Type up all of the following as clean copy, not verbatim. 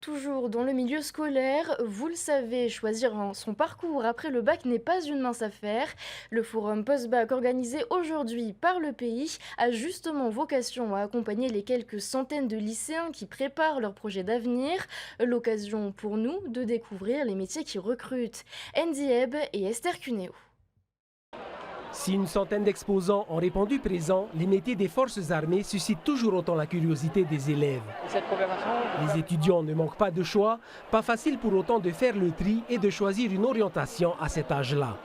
toujours dans le milieu scolaire. Vous le savez, choisir son parcours après le bac n'est pas une mince affaire. Le forum post-bac organisé aujourd'hui par le pays a justement vocation à accompagner les quelques centaines de lycéens qui préparent leur projet d'avenir. L'occasion pour nous de découvrir les métiers qui recrutent. Andy Ebb et Esther Cuneo. Si une centaine d'exposants ont répondu présents, les métiers des forces armées suscitent toujours autant la curiosité des élèves. Les étudiants ne manquent pas de choix, pas facile pour autant de faire le tri et de choisir une orientation à cet âge-là.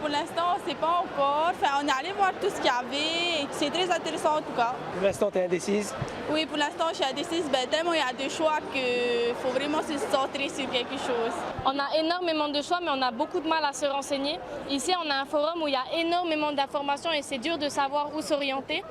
Pour l'instant, on ne sait pas encore. On est allé voir tout ce qu'il y avait et c'est très intéressant en tout cas. Pour l'instant, tu es indécise? Oui, pour l'instant, je suis indécise. Tellement il y a de choix qu'il faut vraiment se centrer sur quelque chose. On a énormément de choix, mais on a beaucoup de mal à se renseigner. Ici, on a un forum où il y a énormément d'informations et c'est dur de savoir où s'orienter.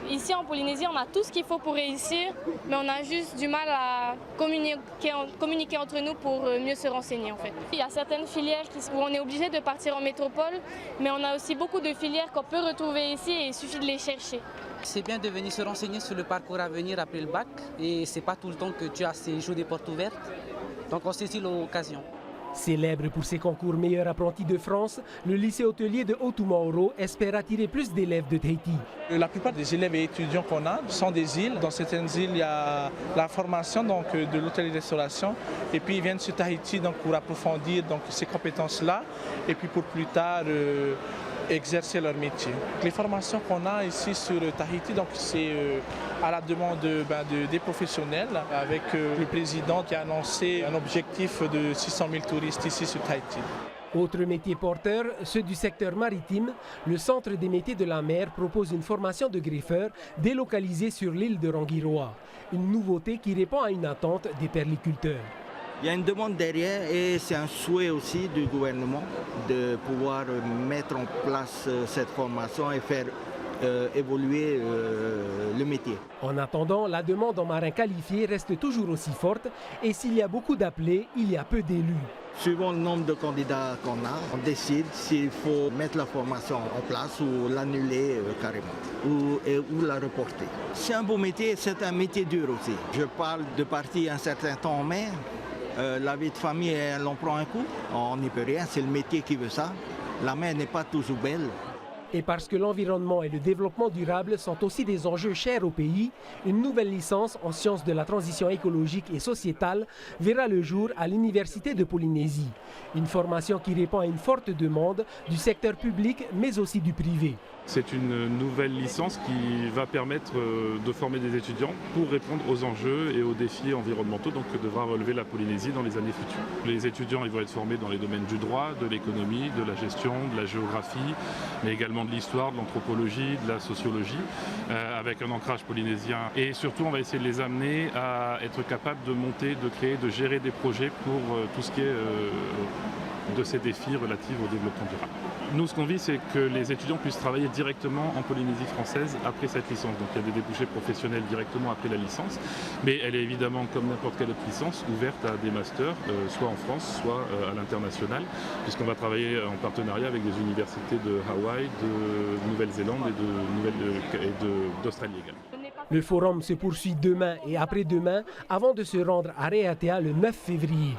Ici, en Polynésie, on a tout ce qu'il faut pour réussir, mais on a juste du mal à communiquer entre nous pour mieux se renseigner, en fait. Il y a certaines filières où on est obligé de partir en métropole, mais on a aussi beaucoup de filières qu'on peut retrouver ici et il suffit de les chercher. C'est bien de venir se renseigner sur le parcours à venir après le bac et c'est pas tout le temps que tu as ces jours des portes ouvertes, donc on saisit l'occasion. Célèbre pour ses concours meilleurs apprentis de France, le lycée hôtelier de Otumaoro espère attirer plus d'élèves de Tahiti. La plupart des élèves et étudiants qu'on a sont des îles. Dans certaines îles, il y a la formation de l'hôtellerie-restauration et puis ils viennent sur Tahiti pour approfondir ces compétences-là et puis pour plus tard exercer leur métier. Les formations qu'on a ici sur Tahiti, c'est à la demande des professionnels avec le président qui a annoncé un objectif de 600 000 touristes ici sur Tahiti. Autre métier porteur, ceux du secteur maritime, le Centre des métiers de la mer propose une formation de greffeur délocalisée sur l'île de Rangiroa. Une nouveauté qui répond à une attente des perliculteurs. Il y a une demande derrière et c'est un souhait aussi du gouvernement de pouvoir mettre en place cette formation et faire évoluer le métier. En attendant, la demande en marins qualifiés reste toujours aussi forte et s'il y a beaucoup d'appelés, il y a peu d'élus. Suivant le nombre de candidats qu'on a, on décide s'il faut mettre la formation en place ou l'annuler carrément, ou la reporter. C'est un beau métier, c'est un métier dur aussi. Je parle de partir un certain temps en mer. La vie de famille, elle en prend un coup. On n'y peut rien, c'est le métier qui veut ça. La mer n'est pas toujours belle. Et parce que l'environnement et le développement durable sont aussi des enjeux chers au pays, une nouvelle licence en sciences de la transition écologique et sociétale verra le jour à l'Université de Polynésie. Une formation qui répond à une forte demande du secteur public mais aussi du privé. C'est une nouvelle licence qui va permettre de former des étudiants pour répondre aux enjeux et aux défis environnementaux que devra relever la Polynésie dans les années futures. Les étudiants vont être formés dans les domaines du droit, de l'économie, de la gestion, de la géographie, mais également de l'histoire, de l'anthropologie, de la sociologie, avec un ancrage polynésien. Et surtout, on va essayer de les amener à être capables de monter, de créer, de gérer des projets pour tout ce qui est de ces défis relatifs au développement durable. Nous, ce qu'on vit, c'est que les étudiants puissent travailler directement en Polynésie française après cette licence. Donc il y a des débouchés professionnels directement après la licence, mais elle est évidemment, comme n'importe quelle autre licence, ouverte à des masters, soit en France, soit à l'international, puisqu'on va travailler en partenariat avec des universités de Hawaï, de Nouvelle-Zélande et d'Australie également. Le forum se poursuit demain et après-demain avant de se rendre à Raiatea le 9 février.